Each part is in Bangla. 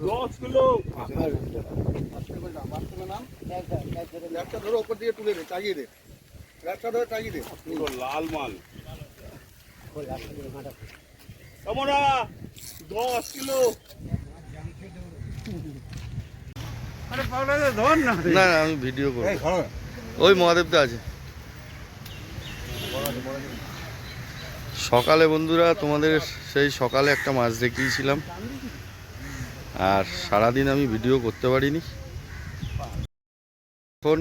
দশ কিলো একটা ধরো ওপর দিকে তুলে দে, চাগিয়ে দে, একটা ধরে চাগিয়ে দে। পুরো লাল মাল। আমরা 10 কিলো। আরে পাগলা ধর না। না না আমি ভিডিও করব। ওই মহাদেবটা আছে। সকালে বন্ধুরা তোমাদের সেই সকালে একটা মাছ দেখিয়েছিলাম, আর সারাদিন আমি ভিডিও করতে পারিনি। এখন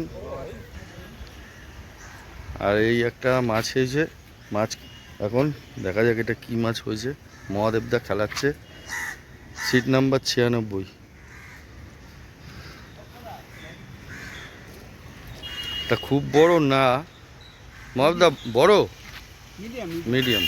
আর এই একটা মাছ হয়েছে, মাছ এখন দেখা যাক এটা কি মাছ হয়েছে। মহাদেবদা খেলাচ্ছে, সিট নাম্বার 96। এটা খুব বড় না মহাদেবদা, বড় মিডিয়াম।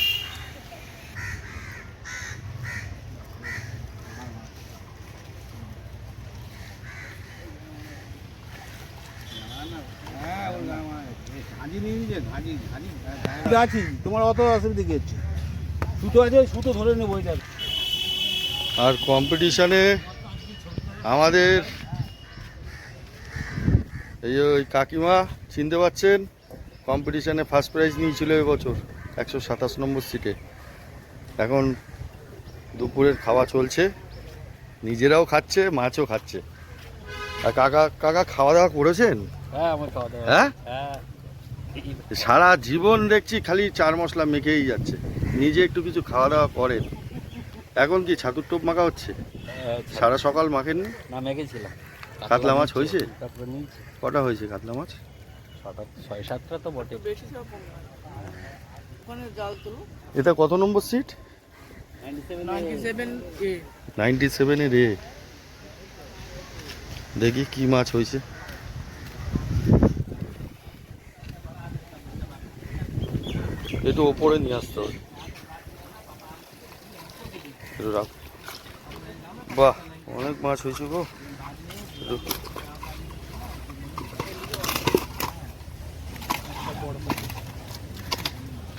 তোমার অত অসুবিধা কি হচ্ছে? সুতো আছে, সুতো ধরে নেবো। আর কম্পিটিশানে আমাদের এই যে ওই কাকিমা চিনতে পারছেন, কম্পিটিশানে ফার্স্ট প্রাইজ নিয়েছিল এবছর 127 নম্বর সিটে। এখন দুপুরের খাওয়া চলছে, নিজেরাও খাচ্ছে, মাছও খাচ্ছে। আর কাকা খাওয়া দাওয়া করেছেন? হ্যাঁ, আমার খাওয়া দাওয়া। হ্যাঁ, হ্যাঁ, সারা জীবন দেখছি খালি চার মশলা মেখেই যাচ্ছে, নিজে একটু কিছু খাওয়া দাওয়া করেন। এখন কি ছাতুর টোপ মাখা হচ্ছে? সারা সকাল মাখেননি? না, মেখেছিলাম। কাতলা মাছ হয়েছে? কটা হয়েছে কাতলা মাছ? 6-7টা তো বটে। এটা কত নম্বর সিট? 97 এর। দেখি কি মাছ হয়েছে। একটু ওপরে নিয়ে আসতে হবে। বাহ, অনেক মাছ হয়েছে গো।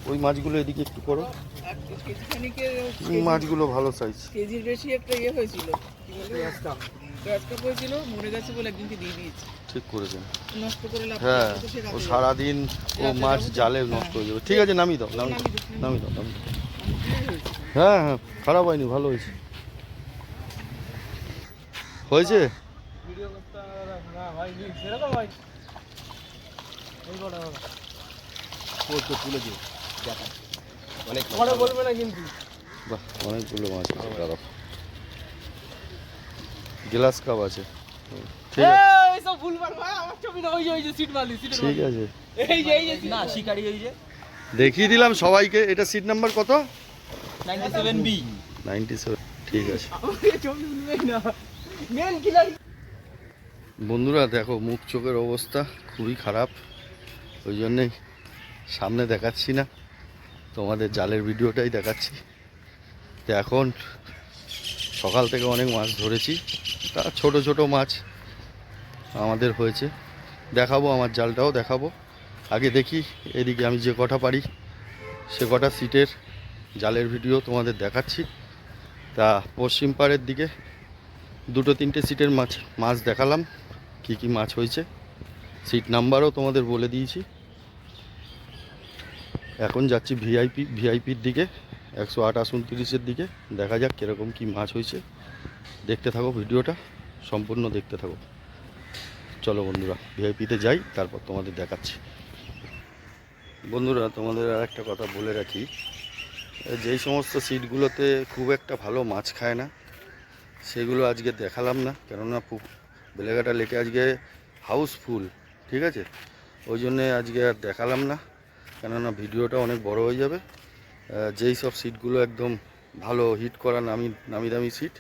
ওই মাছগুলো এদিকে একটু করো, মাছগুলো ভালো সাইজ। কেজির বেশি একটা ইয়ে হয়েছিল, কি বলে গ্যাস কাপ হয়েছিল, মরে গেছে বলে একদিনকে দিয়ে দিয়েছি। ঠিক করেছেন, নষ্ট করে লাভ হ্যাঁ। ও সারাদিন ও মাছ জালে নষ্ট হয়ে যাবে। ঠিক আছে, নামিয়ে দাও, নামিয়ে দাও, নামিয়ে দাও, নামিয়ে দাও। হ্যাঁ হ্যাঁ, খারাপ হয়নি, ভালো হয়েছে। হয়েছে তুলে দিও, অনেকগুলো মাছ আছে। দাঁড়াও, গ্লাস কাপ আছে, ঠিক আছে, ঠিক আছে। দেখিয়ে দিলাম সবাইকে। এটা সিট নাম্বার কত? 97B। 97, ঠিক আছে। বন্ধুরা দেখো, মুখ চোখের অবস্থা খুবই খারাপ, ওই জন্যেই সামনে দেখাচ্ছি না, তোমাদের জালের ভিডিওটাই দেখাচ্ছি। তো এখন সকাল থেকে অনেক মাছ ধরেছি, তা ছোট ছোট মাছ আমাদের হয়েছে, দেখাবো, আমার জালটাও দেখাবো। আগে দেখি এদিকে আমি যে কটা পারি সে কটা সিটের জালের ভিডিও তোমাদের দেখাচ্ছি। তা পশ্চিম পাড়ের দিকে 2-3টে সিটের মাছ দেখালাম, কি কি মাছ হয়েছে, সিট নাম্বারও তোমাদের বলে দিয়েছি। এখন যাচ্ছি ভিআইপির দিকে, 108-29-এর দিকে। দেখা যাক কীরকম কি মাছ হয়েছে, দেখতে থাকো ভিডিওটা, সম্পূর্ণ দেখতে থাকো। চলো বন্ধুরা, ভিআইপিতে যাই, তারপর তোমাদের দেখাচ্ছি। বন্ধুরা তোমাদের আর একটা কথা বলে রাখি, যেই সমস্ত সিটগুলোতে খুব একটা ভালো মাছ খায় না সেগুলো আজকে দেখালাম না, কেননা বেলেঘাটা লেকে আজকে হাউসফুল, ঠিক আছে, ওই জন্যে আজকে আর দেখালাম না, কেননা ভিডিওটা অনেক বড় হয়ে যাবে। যেই সব সিটগুলো একদম ভালো হিট করা নামি দামি সিট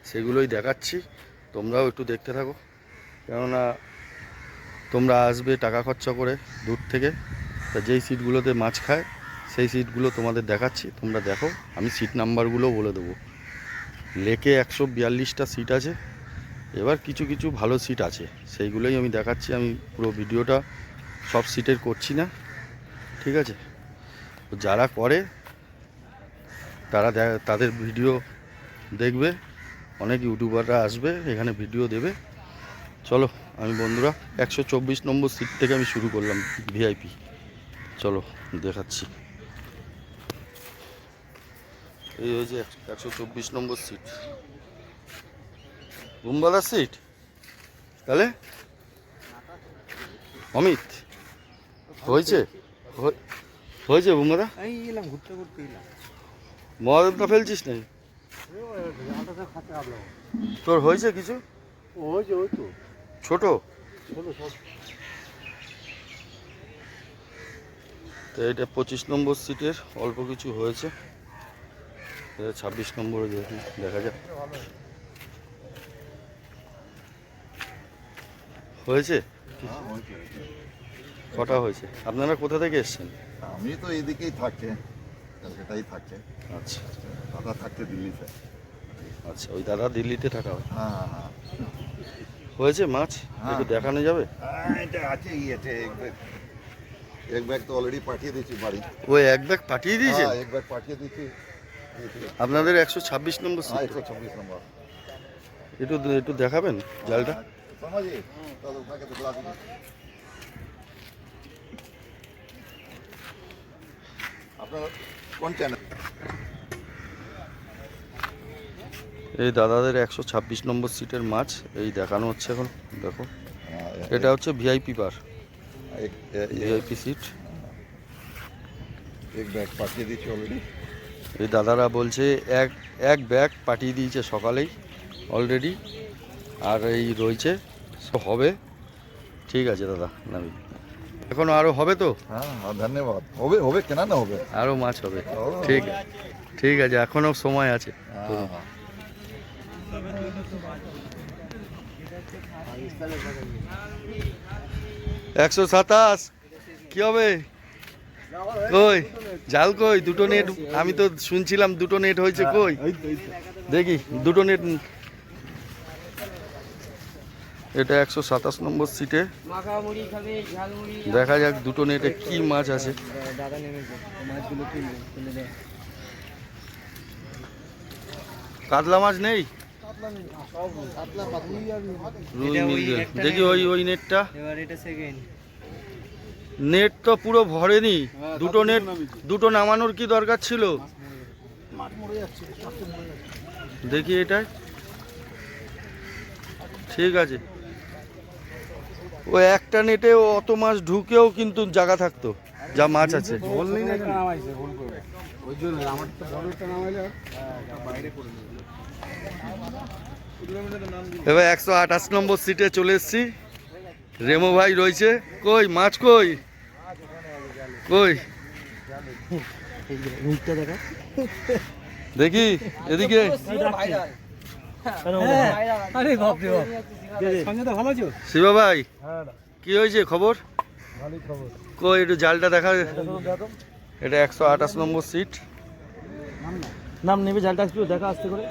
সেগুলোই দেখাচ্ছি, তোমরাও একটু দেখতে থাকো। কেননা তোমরা আসবে টাকা খরচা করে দূর থেকে, তা যেই সিটগুলোতে মাছ খায় সেই সিটগুলো তোমাদের দেখাচ্ছি, তোমরা দেখো। আমি সিট নাম্বারগুলো বলে দেবো। লেকে 142টা সিট আছে, এবার কিছু কিছু ভালো সিট আছে, সেইগুলোই আমি দেখাচ্ছি। আমি পুরো ভিডিওটা সব সিটের করছি না, ঠিক আছে? যারা করে তারা তাদের ভিডিও দেখবে, অনেক ইউটিউবাররা আসবে এখানে ভিডিও দেবে। চলো আমি বন্ধুরা 124 নম্বর সিট থেকে আমি শুরু করলাম, ভিআইপি। চলো দেখাচ্ছি। এই হয়েছে 124 নম্বর সিট, বুমবালার সিট। তাহলে অমিত হয়েছে, হয়েছে বুমবাদা? এলাম ঘুরতে ঘুরতে এলাম। মহাদেবটা ফেলছিস নাকি? তোর হয়েছে কিছু? ওই যে ওই তো ছোট ছোট সব তো এটা 25 নম্বর সিটের অল্প কিছু হয়েছে। 26 নম্বরে দেখি, দেখা যাক। হয়েছে? কটা হয়েছে? আপনারা কোথা থেকে এসছেন? আমি তো এইদিকেই থাকছে, কলকাতায় থাকছে। আচ্ছা দাদা থাকছে দিল্লিতে। আচ্ছা, ওই দাদা দিল্লিতে থাকা হয়। হ্যাঁ হ্যাঁ হয়েছে মাছ একটু দেখানো যাবে? এটা আছে ইয়েতে এক ব্যাগ তো অলরেডি পাঠিয়ে দিয়েছি বাড়ি। ওই এক ব্যাগ পাঠিয়ে দিয়েছেন? এক ব্যাগ পাঠিয়ে দিয়েছি আপনাদের 126 নম্বর সিট। 126 নম্বর। একটু একটু দেখাবেন জালটা? समझिए तो उठा के दिखला दीजिए। আপনার কোন চ্যানেল? এই দাদাদের 126 নম্বর সিটের মাছ এই দেখানো হচ্ছে এখন, দেখো। এটা হচ্ছে ভিআইপি বার, ভিআইপি সিট। এক ব্যাগ পাঠিয়ে দিয়েছি অলরেডি। এই দাদারা বলছে এক ব্যাগ পাঠিয়ে দিয়েছে সকালেই অলরেডি, আর এই রয়েছে হবে। ঠিক আছে দাদা, নামি এখন আরও হবে তো? হ্যাঁ হ্যাঁ ধন্যবাদ। হবে হবে কেন না হবে, আরও মাছ হবে। ঠিক ঠিক আছে, এখনও সময় আছে। হ্যাঁ হ্যাঁ 127 কি হবে? কই জাল কই? দুটো নেট, আমি তো শুনছিলাম দুটো নেট হয়েছে, কই দেখি দুটো নেট। এটা 127 নম্বর সিটে, দেখা যাক দুটো নেটে কি মাছ আছে। কাতলা মাছ নেই? রুই মৃগেল। দেখি ওই নেটটা। নেট তো পুরো ভরেনি, দুটো নামানোর কি দরকার ছিল? দেখি এটাই, ঠিক আছে। ও একটা নেটে অত মাছ ঢুকেও কিন্তু জায়গা থাকতো, যা মাছ আছে। এবার 128 নম্বর সিটে চলে এসছি, রেমো ভাই রয়েছে। কই মাছ কই? কই দেখি এদিকে। শিবা ভাই কি হয়েছে খবর? কই একটু জালটা দেখা। এটা 128 নম্বর সিট, নাম নেবে জালটা একটু দেখা আসতে করে।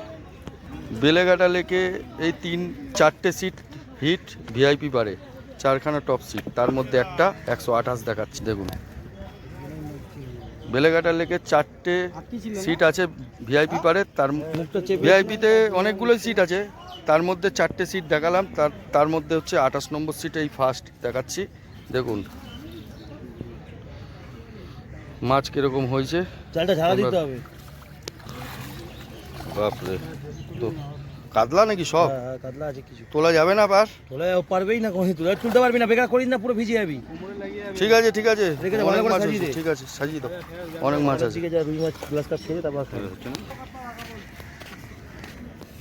বেলেঘাটা লেকে এই 3-4টে সিট হিট ভিআইপি পারে, 4খানা টপ সিট, তার মধ্যে একটা 128 দেখাচ্ছে। দেখুন বেলেঘাটা লেকে 4টে সিট আছে ভিআইপি পারে, তার ভিআইপিতে অনেকগুলোই সিট আছে, তার মধ্যে 4টে সিট দেখালাম। তার মধ্যে হচ্ছে 28 নম্বর সিটে এই ফার্স্ট দেখাচ্ছি। দেখুন মাছ কিরকম হয়েছে। জালটা ঝাড়া দিতে হবে। বাপরে, তো কাতলা নাকি সব? হ্যাঁ কাতলা আছে কিছু। তোলা যাবে না পার? তোলা পারবেই না, কোন তুলতে পারবি না, বেকার করিস না, পুরো ভিজে যাবি। ঠিক আছে ঠিক আছে, রেখে দে, অনেক ভালো করে মাছ সাজিয়ে আছে, দে। ঠিক আছে সাজিয়ে দাও, অনেক মাছ আছে। ঠিক আছে, রুই মাছ গ্লাস কাপ খেয়ে তারপর খাবি।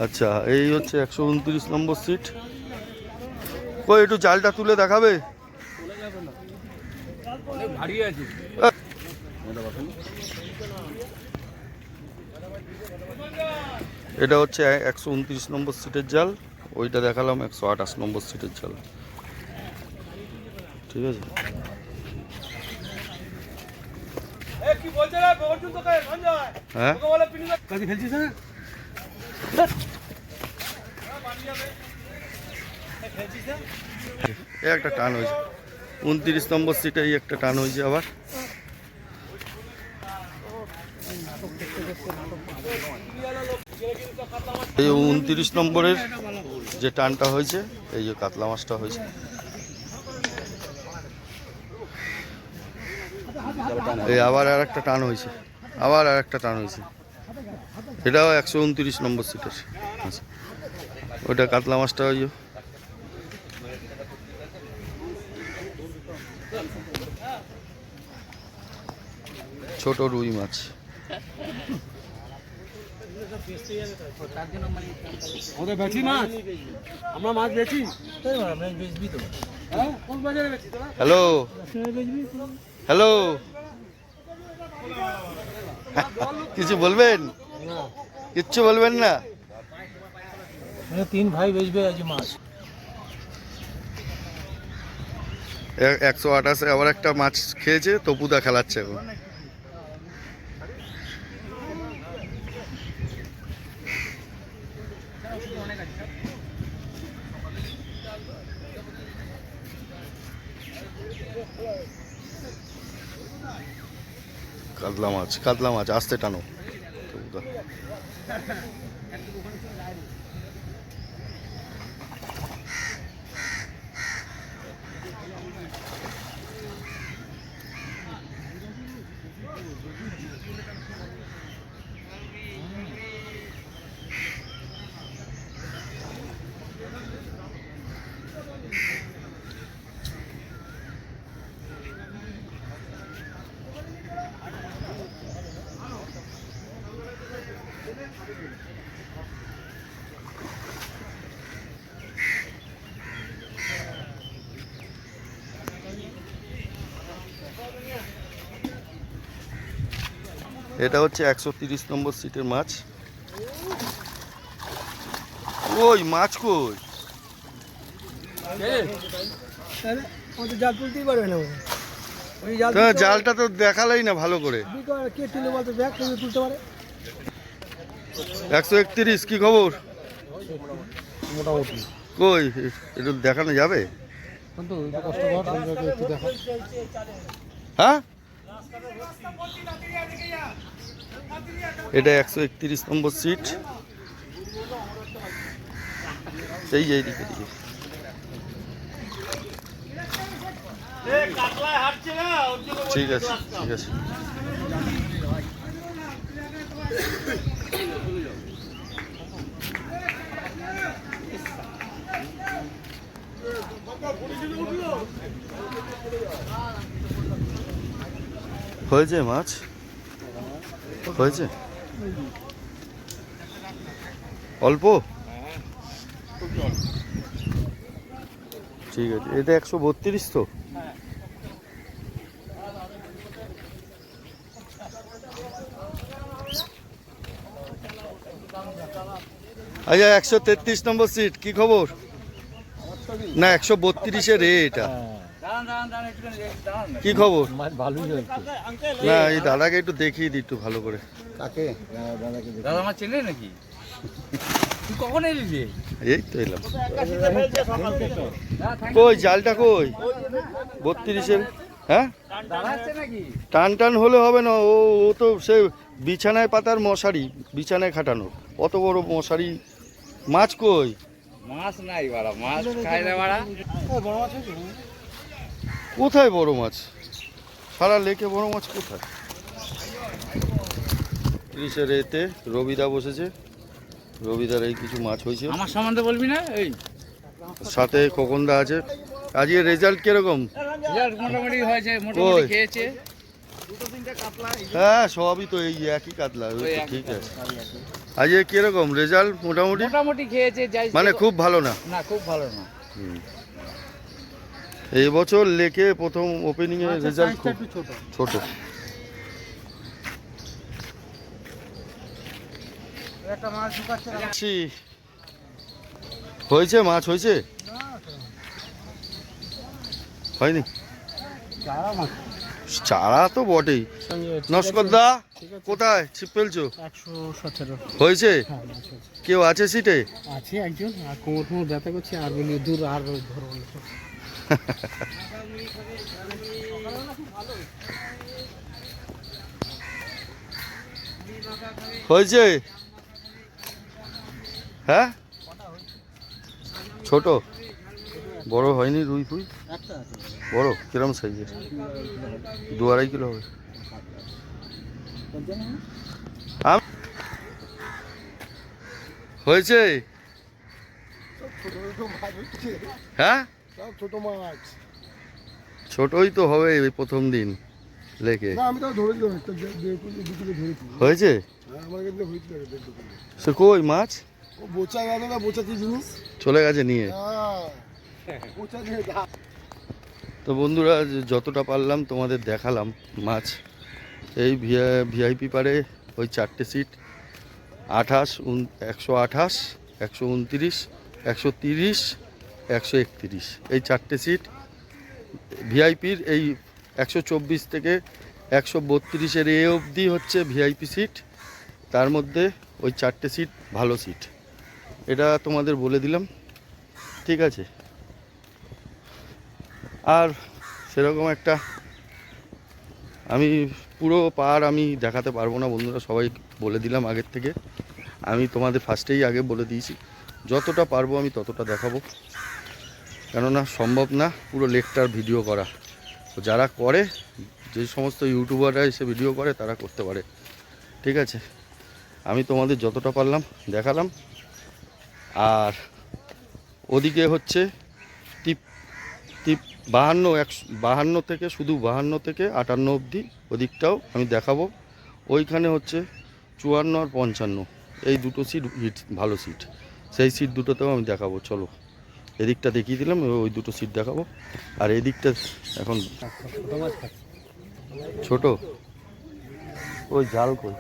আচ্ছা এই হচ্ছে 129 নম্বর সিট। কই একটু জালটা তুলে দেখাবে? এটা হচ্ছে 129 নম্বর সিটের জাল, ওইটা দেখালাম 128 নম্বর সিটের জাল। ঠিক আছে, হ্যাঁ এই একটা টান হয়েছে 29 নম্বর সিটে, এই একটা টান হয়েছে আবার। এই 29 নম্বরের যে টানটা হয়েছে, এই যে কাতলা মাছটা হয়েছে। এই আবার আর একটা টান হয়েছে, আবার আর একটা টান হয়েছে, এটাও 129 নম্বর সিটের। আচ্ছা, ওইটা কাতলা মাছটা ওই ছোট রুই মাছ। ওদের বেচি মাছ, আমরা মাছ বেচি। হ্যালো হ্যালো, কিছু বলবেন? কিচ্ছু বলবেন না? 3 ভাই বেচবে আজ মাছ। 128-এ আবার একটা মাছ খেয়েছে, তপুদা খেলাচ্ছে এখন। কাতলা মাছ, কাতলা মাছ আস্তে টানো তপুদা। এটা হচ্ছে 130 নম্বর সিটের মাছ। ওই মাছ কই? জাল তুলতেই পারবে না, জালটা তো দেখালেই না ভালো করে। কে তুলে বলতে দেখ, তুলতে পারে। 131, কি খবর? মোটামুটি কই একটু দেখানো যাবে? হ্যাঁ, এটা 131 নম্বর সিট। এই যে এইদিকে দিকে ঠিক আছে, ঠিক আছে। হয়েছে মাছ, হয়েছে অল্প। ঠিক আছে, এটা 132 তো। আচ্ছা, 133 নম্বর সিট, কি খবর? না, 132-এর এটা কি খবর? না, এই দাদাকে একটু দেখিয়ে দিই একটু ভালো করে। কাকে? দাদা আমার চেনে নাকি? তুই কখন এলি রে? এই তো এলাম। কই জালটা কই? 32-এর। হ্যাঁ, টান টান হলে হবে না, ও ও তো সে বিছানায় পাতার মশারি, বিছানায় খাটানো অত বড় মশারি। মাছ কই? মাছ নাই বাড়া, মাছ খাই না বাড়া। কোথায় বড় মাছ? সারা লেকে বড় মাছ কোথায়? 30-এর এতে রবিদা বসেছে, রবিদার এই কিছু মাছ হয়েছে। আমার সম্বন্ধে বলবি না? এই সাথে খোকনদা আছে। আজকে রেজাল্ট কিরকম? মোটামুটি হয়েছে, মোটামুটি খেয়েছে। হ্যাঁ, সবই তো এই একই কাতলা। ঠিক আছে, আজকে কিরকম রেজাল্ট? মোটামুটি মোটামুটি খেয়েছে, মানে খুব ভালো না? না, খুব ভালো না। এই বছর লেকে প্রথম ওপেনিং এর রেজাল্ট খুব ছোট। হয়েছে মাছ হয়েছে হয়নি চারা তো বটেই নস্করদা কোথায় ছিপ ফেলছো 117 হয়েছে কেউ আছে সিটে আছে একজন আর কোমর কোমর ব্যথা করছে আর বলি দূর আর ধরবো না হয়েছে হ্যাঁ ছোট বড় হয়নি রুই ফুই একটা আছে বড় কিরম সাইজের 2-2.5 কিলো হবে হয়েছে হ্যাঁ সব ছোট মাছ ছোটই তো হবে এই প্রথম দিন লেকে না আমি তো ধরেছিলাম একটা দুটো ধরেছি হয়েছে আমার কাছে হয়েছিল সে কই মাছ ও বোচা গেল না বোচা কি জিনিস চলে গেছে নিয়ে বোচা দিয়ে তো বন্ধুরা যতটা পারলাম তোমাদের দেখালাম মাছ এই ভিআইপি পারে ওই 4টে সিট 128 129 130 131 এই 4টে সিট ভিআইপির এই 124 থেকে 132-এর এ অবধি হচ্ছে ভিআইপি সিট তার মধ্যে ওই 4টে সিট ভালো সিট এটা তোমাদের বলে দিলাম ঠিক আছে আর সেরকম একটা আমি পুরো পার আমি দেখাতে পারবো না বন্ধুরা সবাই বলে দিলাম আগের থেকে আমি তোমাদের ফার্স্টেই আগে বলে দিয়েছি যতটা পারবো আমি ততটা দেখাবো কেননা সম্ভব না পুরো লেকটার ভিডিও করা তো যারা করে যে সমস্ত ইউটিউবাররা এসে ভিডিও করে তারা করতে পারে ঠিক আছে আমি তোমাদের যতটা পারলাম দেখালাম আর ওদিকে হচ্ছে 52 থেকে শুধু 52 থেকে 58 অবধি ওদিকটাও আমি দেখাবো ওইখানে হচ্ছে 54 আর 55 এই দুটো সিট হিট ভালো সিট সেই সিট দুটোতেও আমি দেখাবো চলো এদিকটা দেখিয়ে দিলাম ওই দুটো সিট দেখাবো আর এদিকটা এখন ছোট ওই জাল কই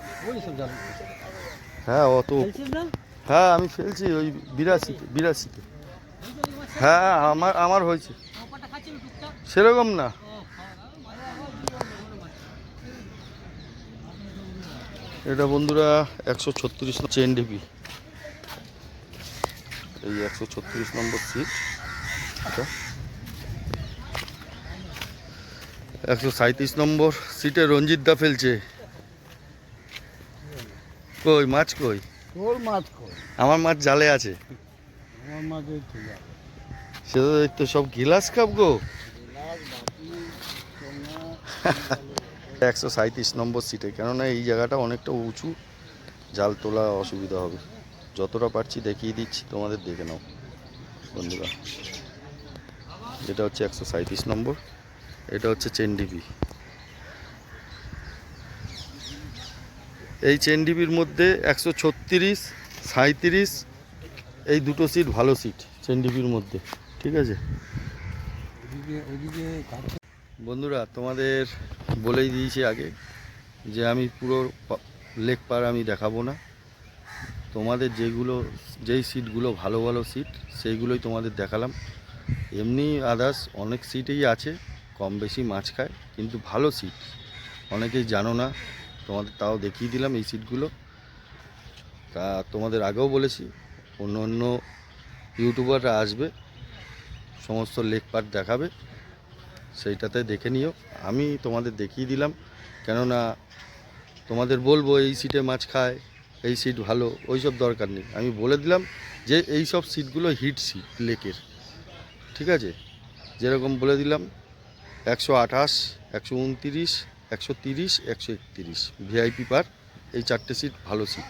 হ্যাঁ অত হ্যাঁ আমি ফেলছি ওই 82-তে হ্যাঁ আমার হয়েছে সেরকম না এটা বন্ধুরা 136 চেন ডিপি এই 136 নম্বর সিট এটা 137 নম্বর সিটে রঞ্জিত দা ফেলছে কই মাছ কই তোর মাছ কই আমার মাছ জালে আছে আমার মাছ এই ঠিক আছে সে তো সব গিলাস কাপ গো 137 নম্বর সিটে কেননা এই জায়গাটা অনেকটা উঁচু জাল তোলা অসুবিধা হবে যতটা পারছি দেখিয়ে দিচ্ছি তোমাদের দেখে নাও বন্ধুরা এটা হচ্ছে 137 নম্বর এটা হচ্ছে চেন ডিপি এই চেন ডিপির মধ্যে 136 37 এই দুটো সিট ভালো সিট চেন ডিপির মধ্যে ঠিক আছে বন্ধুরা তোমাদের বলেই দিয়েছি আগে যে আমি পুরো লেক পার আমি দেখাবো না তোমাদের যেই সিটগুলো ভালো ভালো সিট সেইগুলোই তোমাদের দেখালাম এমনি আদার্স অনেক সিটেই আছে কম বেশি মাছ খায় কিন্তু ভালো সিট অনেকেই জানো না তোমাদের তাও দেখিয়ে দিলাম এই সিটগুলো তা তোমাদের আগেও বলেছি অন্য অন্য ইউটিউবাররা আসবে সমস্ত লেক পার দেখাবে সেইটাতে দেখে নিও আমি তোমাদের দেখিয়ে দিলাম কেননা তোমাদের বলবো এই সিটে মাছ খায় এই সিট ভালো ওইসব দরকার নেই আমি বলে দিলাম যে এই সব সিটগুলো হিট সিট লেকের ঠিক আছে যেরকম বলে দিলাম 128 129 130 131 ভিআইপি পার এই 4টে সিট ভালো সিট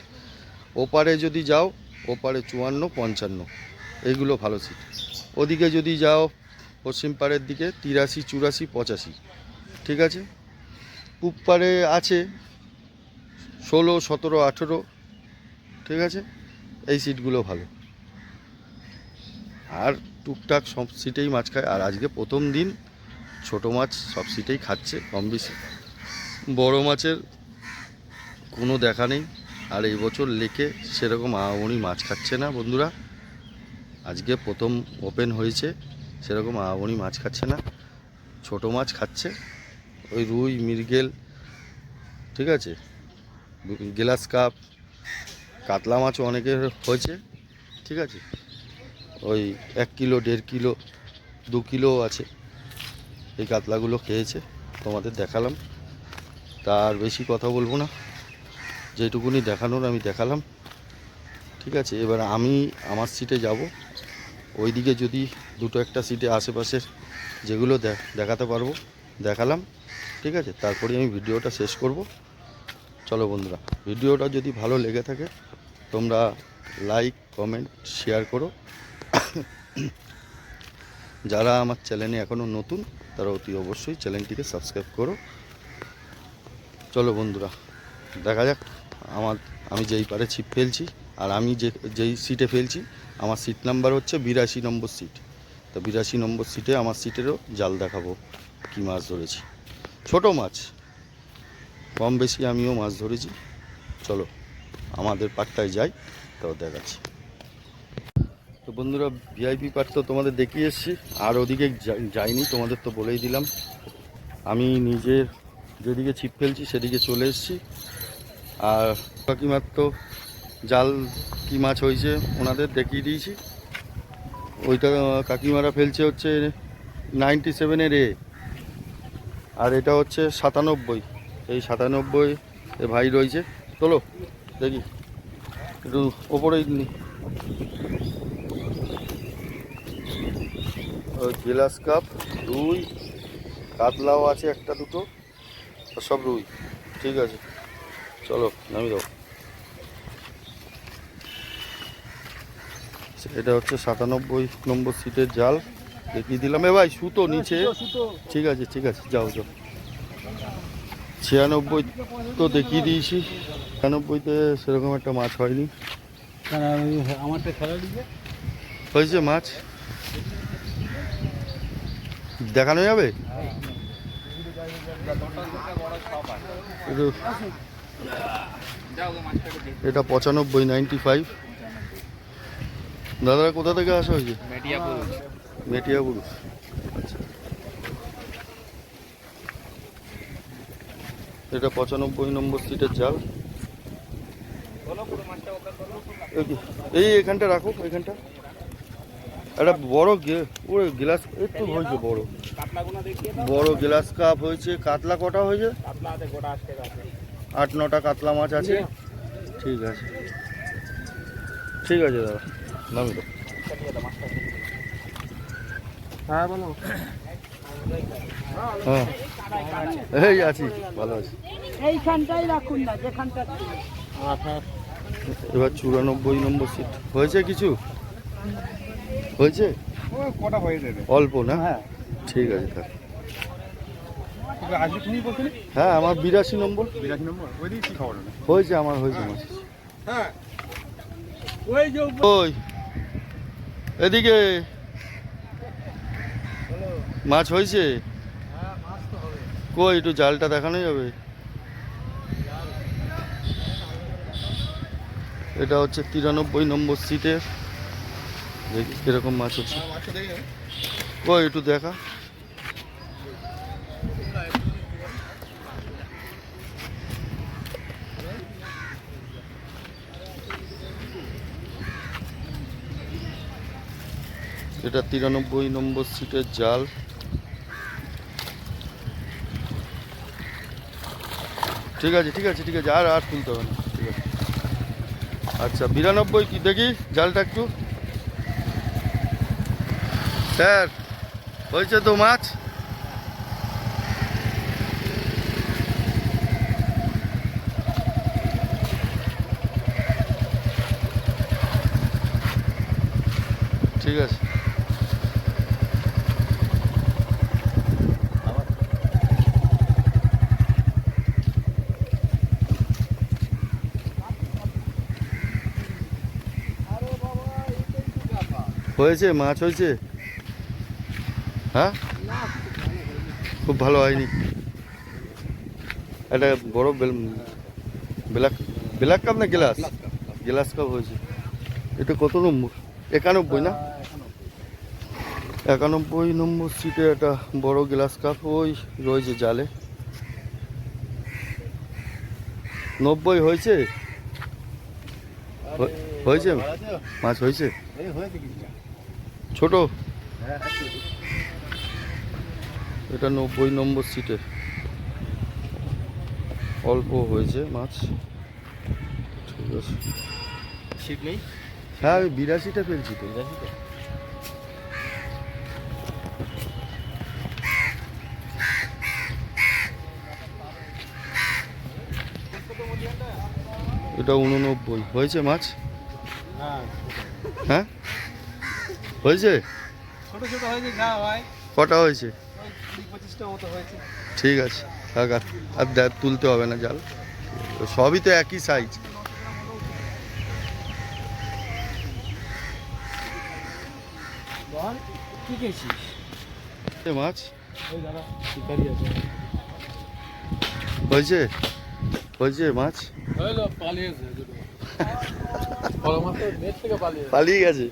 ওপারে যদি যাও ওপারে 54 55 এইগুলো ভালো সিট ওদিকে যদি যাও পশ্চিম পাড়ের দিকে 83 84 85 ঠিক আছে পূব পাড়ে আছে 16 17 18 ঠিক আছে এই সিটগুলো ভালো আর টুকটাক সব সিটেই মাছ খায় আর আজকে প্রথম দিন ছোট মাছ সব সিটেই খাচ্ছে কম বেশি বড় মাছের কোনো দেখা নেই আর এই বছর লেকে সেরকম আহামরি মাছ খাচ্ছে না বন্ধুরা। আজকে প্রথম ওপেন হয়েছে, সেরকম আহামরি মাছ খাচ্ছে না, ছোট মাছ খাচ্ছে, ওই রুই মৃগেল, ঠিক আছে, গ্লাস কাপ, কাতলা মাছও অনেকের হয়েছে, ঠিক আছে, ওই 1 কিলো 1.5 কিলো 2 কিলো আছে, এই কাতলাগুলো খেয়েছে, তোমাদের দেখালাম। তার বেশি কথা বলবো না, যেটুকুনি দেখানোর আমি দেখালাম, ঠিক আছে। এবার আমি আমার সিটে যাব, ওইদিকে যদি দুটো একটা সিটে আশেপাশের যেগুলো দেখাতে পারবো দেখালাম, ঠিক আছে। তারপরে আমি ভিডিওটা শেষ করব। চলো বন্ধুরা, ভিডিওটা যদি ভালো লেগে থাকে তোমরা লাইক কমেন্ট শেয়ার করো। যারা আমার চ্যানেলে এখনও নতুন তারা অতি অবশ্যই চ্যানেলটিকে সাবস্ক্রাইব করো। চলো বন্ধুরা, দেখা যাক আমি যেই পারে ছিপ ফেলছি, আর আমি যেই সিটে ফেলছি আমার সিট নাম্বার হচ্ছে 82 নম্বর সিট। তো 82 নম্বর সিটে আমার সিটেরও জাল দেখাবো কি মাছ ধরেছি, ছোট মাছ, কম বেশি আমিও মাছ ধরেছি। চলো আমাদের পাটটায় যাই, তাও দেখাচ্ছি। তো বন্ধুরা, ভিআইপি পাট তো তোমাদের দেখিয়ে এসেছি, আর ওদিকে যাইনি, তোমাদের তো বলেই দিলাম। আমি নিজের যেদিকে ছিপ ফেলছি সেদিকে চলে এসেছি। আর কাকিমার তো জাল কি মাছ হয়েছে ওনাদের দেখিয়ে দিয়েছি। ওইটা কাকিমারা ফেলছে হচ্ছে 97-এর এ, আর এটা হচ্ছে 97। এই 97 এ ভাই রয়েছে। চলো দেখি একটু ওপরেই গ্লাস কাপ, রুই, কাতলাও আছে একটা দুটো, সব রুই, ঠিক আছে। চলো নামি দাও। এটা হচ্ছে 97 নম্বর সিটের জাল দেখিয়ে দিলাম। এ ভাই সুতো নিচে, ঠিক আছে ঠিক আছে, যাও যাও। 96 তো দেখিয়ে দিয়েছি, 96-তে সেরকম একটা মাছ হয়নি। হয়েছে মাছ দেখানো যাবে? এটা 95, 95। দাদারা কোথা থেকে আসা হয়েছে? মেটিয়াপুর। আচ্ছা, এটা 95 নম্বর সিটের জাল। এই এখানটা রাখো, এখানটা একটা বড় ওই গ্লাস একটু হয়েছে, বড় গ্লাস কাপ হয়েছে। কাতলা কটা হয়েছে? 8-9টা কাতলা মাছ আছে, ঠিক আছে ঠিক আছে দাদা, নামি তো। হ্যাঁ বলো। হ্যাঁ এই আছি, ভালো আছি। এইখানটাই রাখুন না, যেখানটা এবার 94 নম্বর সিট হয়েছে, কিছু হয়েছে, কটা হয়ে যাবে অল্প না? হ্যাঁ ঠিক আছে থাক। আজকে তুমি বলছিলে হ্যাঁ আমার 82 নম্বর 82 নম্বর, ওই দিকে কি খবর? হয়েছে, আমার হয়েছে মাছ। হ্যাঁ ওই এদিকে মাছ হয়েছে কই, একটু জালটা দেখানো যাবে? এটা হচ্ছে 93 নম্বর সিটের, দেখি কিরকম মাছ হচ্ছে। কই একটু দেখা। এটা 93 নম্বর সিটের জাল। ঠিক আছে ঠিক আছে ঠিক আছে, আর তুলতে হবে না, ঠিক আছে। আচ্ছা 92 কি দেখি জালটা একটু। স্যার হয়েছে তো মাছ? ঠিক আছে। হয়েছে মাছ হয়েছে? হ্যাঁ খুব ভালো হয়নি। একটা বড় ব্ল্যাক কাপ না গ্লাস? গ্লাস কাপ হয়েছে। এটা কত নম্বর? 91 না? 91 নম্বর সিটে একটা বড় গ্লাস কাপ ওই রয়েছে জালে। 90 হয়েছে? হয়েছে মাছ হয়েছে? ছোট? এটা 90 নম্বর সিটে অল্প হয়েছে মাছ। ঠিক আছে, সিট নেই। হ্যাঁ আমি 82টা ফেলছি তো। এটা 89 হয়েছে মাছ। হ্যাঁ হয়েছে। ছোট ছোট হয়েছে যা হয়, কটা হয়েছে? 20-25টা মতো হয়েছে। ঠিক আছে, থাক আর তুলতে হবে না জাল, সবই তো একই সাইজ। বল কি খেয়েছিস? মাছ ওই দাদা শিকারি আছে। হয়েছে? হয়েছে মাছ? হলো পালিয়েছে দুটো। বড় মাছ তো নেট থেকে পালিয়েছে। পালিয়ে গেছে।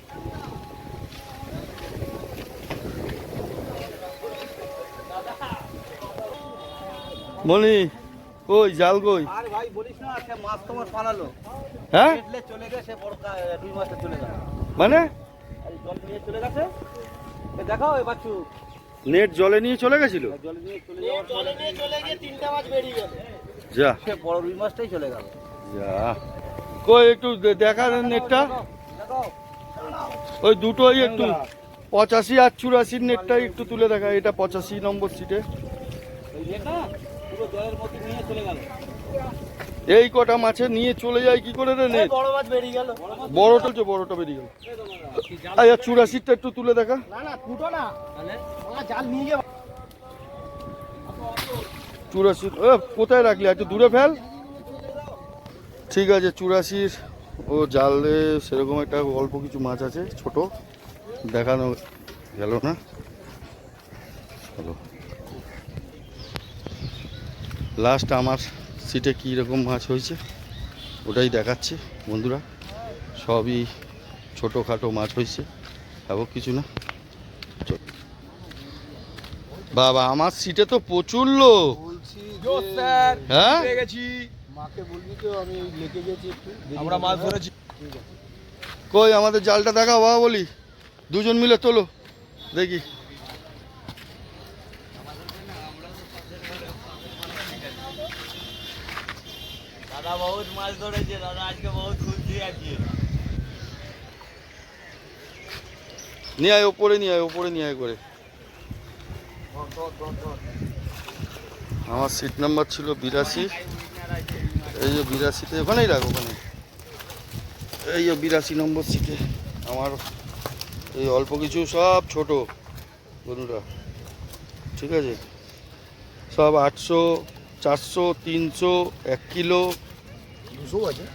মনি কই জাল কই? আর ভাই বলিস না, সে মাছ তোমার পালালো। হ্যাঁ নেটলে চলে গেছে, বড় রুই মাছটা চলে গেল। মানে আর জল নিয়ে চলে গেছে। এ দেখাও এ বাচ্চু, নেট জলে নিয়ে চলে গেছিল? জল নিয়ে চলে গিয়ে 3টা মাছ বেরিয়ে গেল। যা সে বড় রুই মাছটাই চলে গেল। যা, কই একটু দেখা নেটটা। দেখাও ওই দুটোই একটু 85 আর 84 নেটটাই একটু তুলে দেখা। এটা 85 নম্বর সিটে। ওই নেটটা পুরো জলের মধ্যে নিয়ে চলে গেল। এই কটা মাছে নিয়ে চলে যায় কি করে রে নেট? বড় মাছ বেরিয়ে গেল। বড়টা হচ্ছে, বড়টা বেরিয়ে গেল। আচ্ছা 84টা একটু তুলে দেখা। না না ফুটো না, তাহলে ওরা জাল নিয়ে গিয়ে 84 কোথায় রাখলি? একটু দূরে ফেল। ঠিক আছে, 84 ও জালে সেরকম একটা অল্প কিছু মাছ আছে, ছোট, দেখানো গেল না। চলো লাস্ট আমার সিটে কী রকম মাছ হয়েছে ওটাই দেখাচ্ছি বন্ধুরা। সবই ছোটোখাটো মাছ হয়েছে, খাবো কিছু না। বাবা আমার সিটে তো প্রচুর লোক। হ্যাঁ মাকে বলবি তো আমি লেগে গেছি একটু, আমরা মাছ ধরেছি। কই আমাদের জালটা দেখাও বাবা, বলি দুজন মিলে তোলো দেখি। দাদা বহুত মাছ ধরেছে, দাদা আজকে বহুত খুশি আছে। নিয়ে আয় ওপরে, নিয়ে আয় ওপরে, নিয়ে আয় করে। আমার সিট নাম্বার ছিল 82। এই যে 82তে ওখানেই রাখ, ওখানে এই যে 82 নম্বর সিটে আমার এই অল্প কিছু সব ছোট বন্ধুরা। ঠিক আছে, সব 800, 400, 300, 1 কিলো 200 আছে।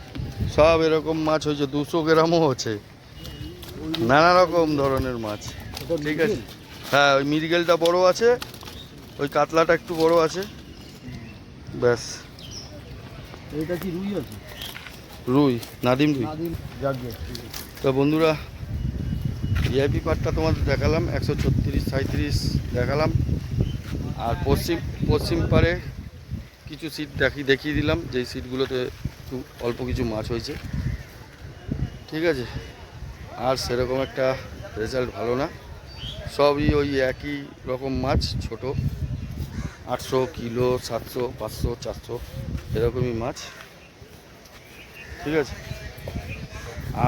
সব এরকম মাছ হয়েছে, 200 গ্রামও হচ্ছে, নানা রকম ধরনের মাছ। ঠিক আছে, হ্যাঁ ওই মৃগেলটা বড় আছে, ওই কাতলাটা একটু বড় আছে, ব্যাস। এটা কি রুই আছে? রুই, নাদিম রুই। যাকে তো বন্ধুরা ভিআইপি পার্টটা তোমাদের দেখালাম, 136, 37 দেখালাম। আর পশ্চিম পারে কিছু সিট দেখিয়ে দিলাম, যেই সিটগুলোতে একটু অল্প কিছু মাছ হয়েছে। ঠিক আছে, আর সেরকম একটা রেজাল্ট ভালো না, সবই ওই একই রকম মাছ, ছোট 800 কিলো, 700, 500, 400 এরকমই মাছ। ঠিক আছে,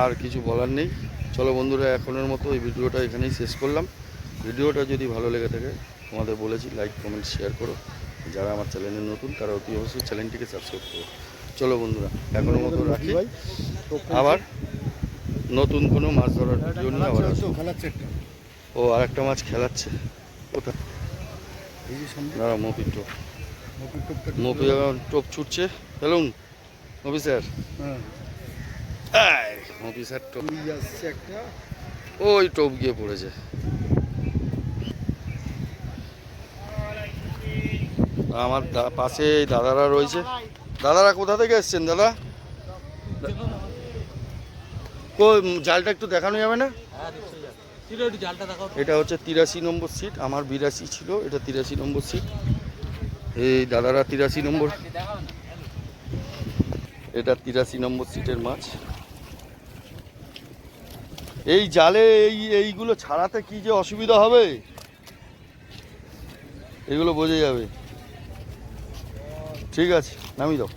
আর কিছু বলার নেই। চলো বন্ধুরা, এখনের মতো এই ভিডিওটা এখানেই শেষ করলাম। ভিডিওটা যদি ভালো লেগে থাকে, তোমাদের বলেছি লাইক কমেন্ট শেয়ার করো। যারা আমার চ্যানেলে নতুন তারা অতি অবশ্যই চ্যানেলটিকে সাবস্ক্রাইব করো। চলো বন্ধুরা, এখনের মতো রাখি, আবার নতুন কোনো মাছ ধরার ভিডিও নিয়ে আবার আসবো। ও আর একটা মাছ খেলাচ্ছে কোথায়? দাঁড়া, মপির টোপ, মপি টোপ ছুটছে। ফেলুন মপি স্যার, মপি স্যার টোপ, ওই টোপ গিয়ে পড়েছে। আমার পাশে দাদারা রয়েছে। দাদারা কোথা থেকে এসছেন দাদা? জালটা একটু দেখানো যাবে না? এটা হচ্ছে 83 নম্বর সিট, আমার 82 ছিল, এটা 83 নম্বর সিট। এই দাদারা 83 নম্বর, এটা 83 নম্বর সিটের মাছ। এই জালে এইগুলো ছাড়াতে কি যে অসুবিধা হবে, এগুলো বোঝা যাবে। ঠিক আছে, নামিয়ে দাও।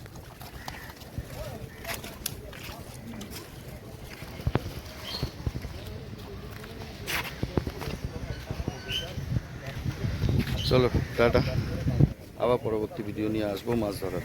চলো টাটা, আবার পরবর্তী ভিডিও নিয়ে আসবো মাছ ধরার।